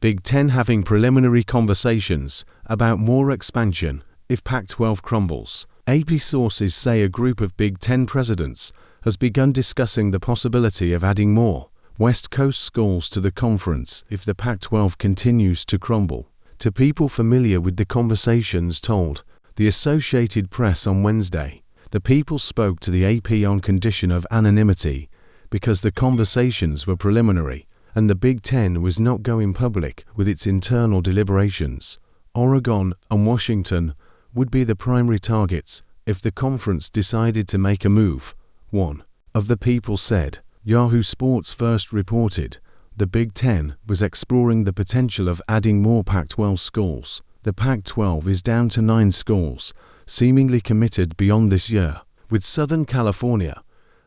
Big Ten having preliminary conversations about more expansion if Pac-12 crumbles. AP sources say a group of Big Ten presidents has begun discussing the possibility of adding more West Coast schools to the conference if the Pac-12 continues to crumble. To people familiar with the conversations told the Associated Press on Wednesday, the people spoke to the AP on condition of anonymity because the conversations were preliminary and the Big Ten was not going public with its internal deliberations. Oregon and Washington would be the primary targets if the conference decided to make a move, one of the people said. Yahoo Sports first reported the Big Ten was exploring the potential of adding more Pac-12 schools. The Pac-12 is down to 9 schools, seemingly committed beyond this year, with Southern California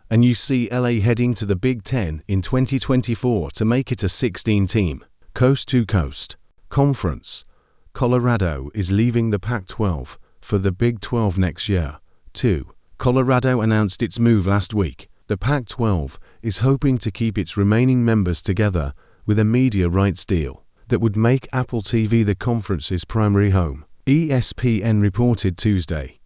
and UCLA heading to the Big Ten in 2024 to make it a 16-team, coast-to-coast conference. Colorado is leaving the Pac-12 for the Big 12 next year, too. Colorado announced its move last week. The Pac-12 is hoping to keep its remaining members together with a media rights deal that would make Apple TV the conference's primary home. ESPN reported Tuesday.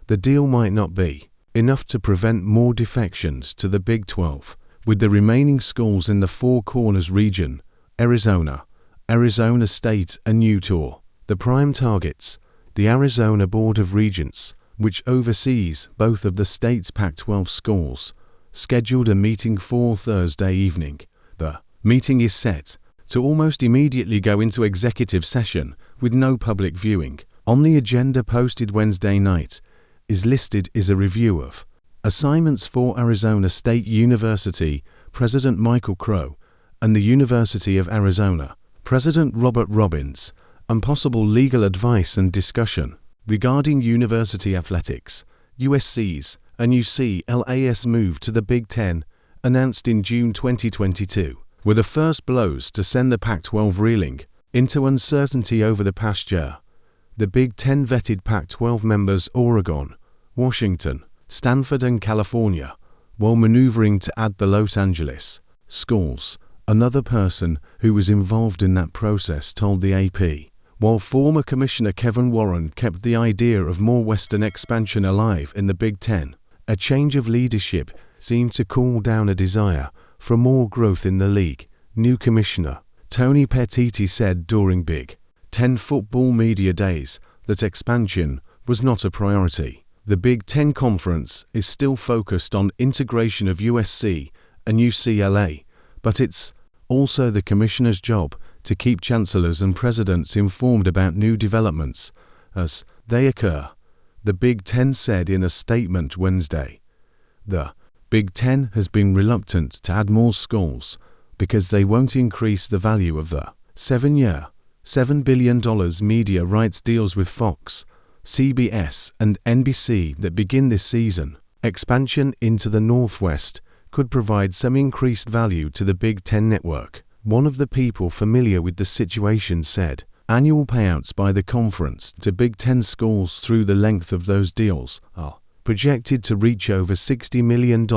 The deal might not be enough to prevent more defections to the Big 12, with the remaining schools in the Four Corners region, Arizona, Arizona State and Utah, the prime targets. The Arizona Board of Regents, which oversees both of the state's Pac-12 schools, scheduled a meeting for Thursday evening. The meeting is set to almost immediately go into executive session with no public viewing. On the agenda posted Wednesday night is listed is a review of assignments for Arizona State University President Michael Crow and the University of Arizona President Robert Robbins, and possible legal advice and discussion regarding university athletics. USC's and UCLA's move to the Big Ten, announced in June 2022, were the first blows to send the Pac-12 reeling into uncertainty over the past year. The Big Ten vetted Pac-12 members Oregon, Washington, Stanford and California, while maneuvering to add the Los Angeles schools. Another person who was involved in that process told the AP, while former Commissioner Kevin Warren kept the idea of more Western expansion alive in the Big Ten, a change of leadership seemed to cool down a desire for more growth in the league. New Commissioner Tony Petitti said during Big Ten football media days that expansion was not a priority. The Big Ten Conference is still focused on integration of USC and UCLA, but it's also the Commissioner's job to keep chancellors and presidents informed about new developments as they occur, the Big Ten said in a statement Wednesday. The Big Ten has been reluctant to add more schools because they won't increase the value of the 7-year, $7 billion media rights deals with Fox, CBS, and NBC that begin this season. Expansion into the Northwest could provide some increased value to the Big Ten network. One of the people familiar with the situation said, annual payouts by the conference to Big Ten schools through the length of those deals are projected to reach over $60 million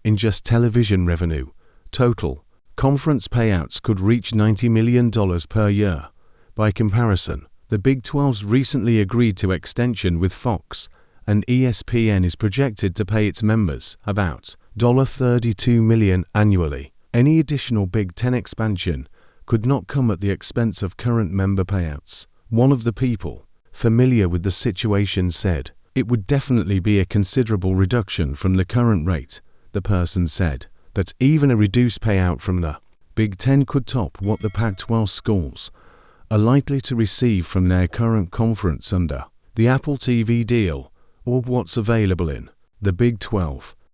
in just television revenue. Total conference payouts could reach $90 million per year. By comparison, the Big 12's recently agreed to extension with Fox, and ESPN is projected to pay its members about $32 million annually. Any additional Big Ten expansion could not come at the expense of current member payouts. One of the people familiar with the situation said, it would definitely be a considerable reduction from the current rate. The person said that even a reduced payout from the Big Ten could top what the Pac-12 schools are likely to receive from their current conference under the Apple TV deal or what's available in the Big 12.